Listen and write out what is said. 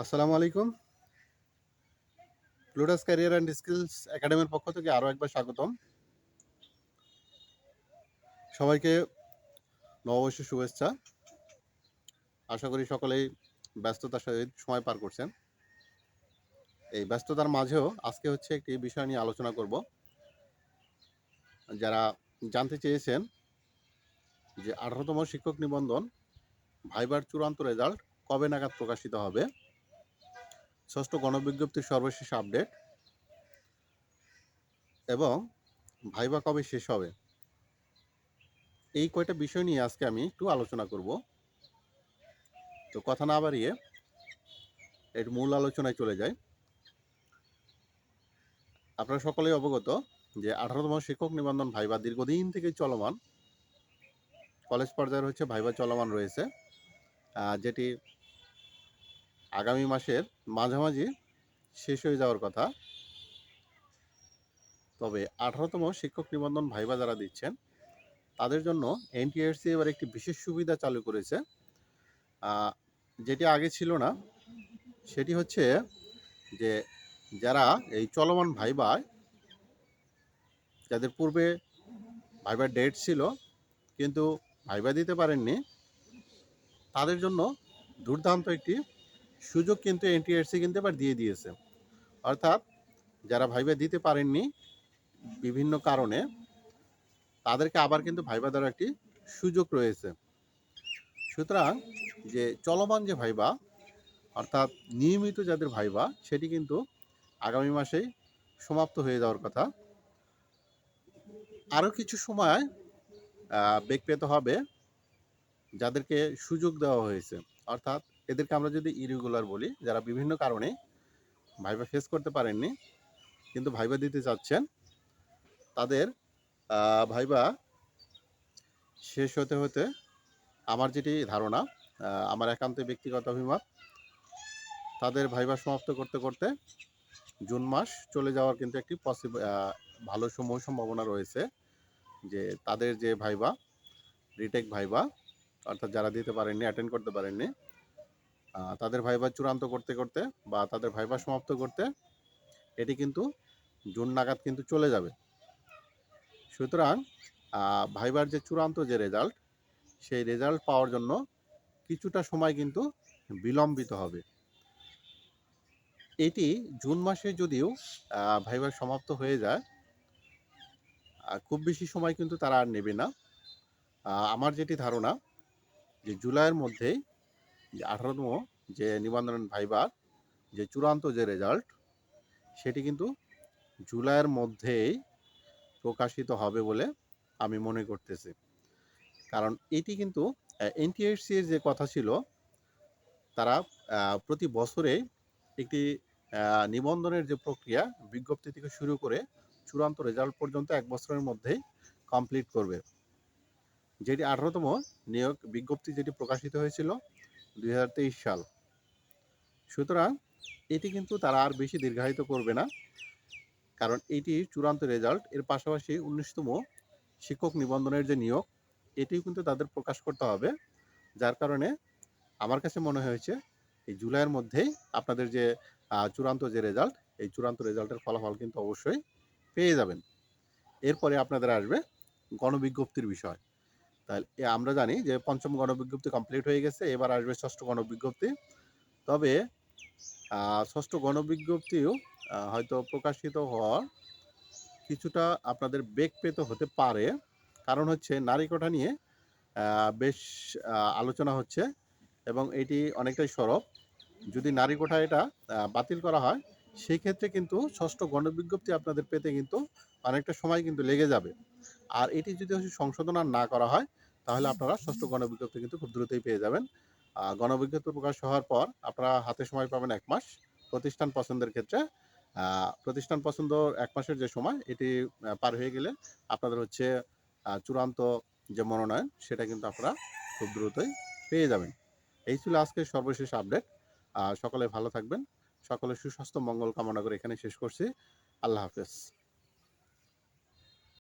আসসালামু আলাইকুম। প্লুটাস career and skills একাডেমির পক্ষ থেকে আরও একবার স্বাগতম। সবাইকে নববর্ষের শুভেচ্ছা। আশা করি সকলেই ব্যস্ততার সহিত সময় পার করছেন। এই ব্যস্ততার মাঝেও আজকে একটি বিষয় নিয়ে আলোচনা করব। যারা জানতে চেয়েছেন যে 18তম শিক্ষক নিবন্ধন ভাইবার চূড়ান্ত রেজাল্ট কবে নাগাদ প্রকাশিত হবে, ষষ্ঠ গণবিজ্ঞপ্তির সর্বশেষ আপডেট এবং ভাইবা কবে শেষ হবে, এই কয়টা বিষয় নিয়ে আজকে আমি একটু আলোচনা করব। তো কথা না বাড়িয়ে এর মূল আলোচনায় চলে যায়। আপনারা সকলেই অবগত যে 18তম শিক্ষক নিবন্ধন ভাইবা দীর্ঘদিন থেকে চলমান, কলেজ পর্যায়ের ভাইবা চলমান রয়েছে, যেটি আগামী মাসের মাঝামাঝি শেষ হয়ে যাওয়ার কথা। তবে 18তম শিক্ষক নিবন্ধন ভাইবা যারা দিচ্ছেন তাদের জন্য এনটিআরসি এবার একটি বিশেষ সুবিধা চালু করেছে, যেটি আগে ছিল না। সেটি হচ্ছে যে যারা এই চলমান ভাইবায়, যাদের পূর্বে ভাইবার ডেট ছিল কিন্তু ভাইবা দিতে পারেননি, তাদের জন্য দুর্দান্ত একটি সুযোগ কিন্তু এনটিআরসি কিন্তু এবার দিয়ে দিয়েছে। অর্থাৎ যারা ভাইবা দিতে পারেননি বিভিন্ন কারণে, তাদেরকে আবার কিন্তু ভাইবা দেওয়ার একটি সুযোগ রয়েছে। সুতরাং যে চলমান যে ভাইবা, অর্থাৎ নিয়মিত যাদের ভাইবা, সেটি কিন্তু আগামী মাসেই সমাপ্ত হয়ে যাওয়ার কথা। আরও কিছু সময় বেগ পেতে হবে যাদেরকে সুযোগ দেওয়া হয়েছে। অর্থাৎ এদেরকে আমরা যদি ইরেগুলার বলি, যারা বিভিন্ন কারণে ভাইবা ফেস করতে পারেননি কিন্তু ভাইবা দিতে চাচ্ছেন, তাদের ভাইবা শেষ হতে হতে আমার যেটি ধারণা, আমার একান্ত ব্যক্তিগত অভিমত, তাদের ভাইবা সমাপ্ত করতে করতে জুন মাস চলে যাওয়ার কিন্তু একটি ভালো সম্ভাবনা রয়েছে। যে তাদের যে ভাইবা, রিটেক ভাইবা, অর্থাৎ যারা দিতে পারেননি, অ্যাটেন্ড করতে পারেননি, তাদের ভাইবা চূড়ান্ত করতে করতে বা তাদের ভাইবা সমাপ্ত করতে এটি কিন্তু জুন নাগাদ কিন্তু চলে যাবে। সুতরাং ভাইবার যে চূড়ান্ত যে রেজাল্ট, সেই রেজাল্ট পাওয়ার জন্য কিছুটা সময় কিন্তু বিলম্বিত হবে। এটি জুন মাসে যদিও ভাইবার সমাপ্ত হয়ে যায়, খুব বেশি সময় কিন্তু তারা আর নেবে না। আমার যেটি ধারণা যে জুলাইয়ের মধ্যেই 18তম যে নিবন্ধন ভাইবার যে চূড়ান্ত যে রেজাল্ট, সেটি কিন্তু জুলাইয়ের মধ্যেই প্রকাশিত হবে বলে আমি মনে করতেছি। কারণ এটি কিন্তু এনটিআরসি এর যে কথা ছিল, তারা প্রতি বছরে একটি নিবন্ধনের যে প্রক্রিয়া, বিজ্ঞপ্তি থেকে শুরু করে চূড়ান্ত রেজাল্ট পর্যন্ত 1 বছরের মধ্যেই কমপ্লিট করবে। যেটি 18তম নিয়োগ বিজ্ঞপ্তি যেটি প্রকাশিত হয়েছিল 2023 সাল। সুতরাং এটি কিন্তু তারা আর বেশি দীর্ঘায়িত করবে না, কারণ এটি চূড়ান্ত রেজাল্ট। এর পাশাপাশি 19তম শিক্ষক নিবন্ধনের যে নিয়োগ, এটিও কিন্তু তাদের প্রকাশ করতে হবে। যার কারণে আমার কাছে মনে হয়েছে এই জুলাইয়ের মধ্যেই আপনাদের যে চূড়ান্ত যে রেজাল্ট, এই চূড়ান্ত রেজাল্টের ফলাফল কিন্তু অবশ্যই পেয়ে যাবেন। এরপরে আপনাদের আসবে গণবিজ্ঞপ্তির বিষয়। তাহলে আমরা জানি যে 5ম গণবিজ্ঞপ্তি কমপ্লিট হয়ে গেছে, এবার আসবে 6ষ্ঠ গণবিজ্ঞপ্তি। তবে 6ষ্ঠ গণবিজ্ঞপ্তিও হয়তো প্রকাশিত হওয়ার কিছুটা আপনাদের বেগ পেতে হতে পারে। কারণ নারী কোটা নিয়ে বেশ আলোচনা হচ্ছে এবং এটি অনেকটাই সরব। যদি নারী কোটা এটা বাতিল করা হয়, সেই ক্ষেত্রে কিন্তু 6ষ্ঠ গণবিজ্ঞপ্তি আপনাদের পেতে কিন্তু অনেকটা সময় কিন্তু লেগে যাবে। আর এটি যদি সংশোধন আর না করা হয়, তাহলে আপনারা 6ষ্ঠ গণবিজ্ঞপ্তি কিন্তু খুব দ্রুতই পেয়ে যাবেন। গণবিজ্ঞপ্তি প্রকাশ হওয়ার পর আপনারা হাতে সময় পাবেন 1 মাস। প্রতিষ্ঠান পছন্দের ক্ষেত্রে প্রতিষ্ঠান পছন্দ 1 মাসের যে সময়, এটি পার হয়ে গেলে আপনাদের চূড়ান্ত যে মনোনয়ন, সেটা কিন্তু আপনারা খুব দ্রুতই পেয়ে যাবেন। এই ছিল আজকের সর্বশেষ আপডেট। সকলে ভালো থাকবেন। সকলের সুস্বাস্থ্য মঙ্গল কামনা করে এখানে শেষ করছি। আল্লাহ হাফেজ।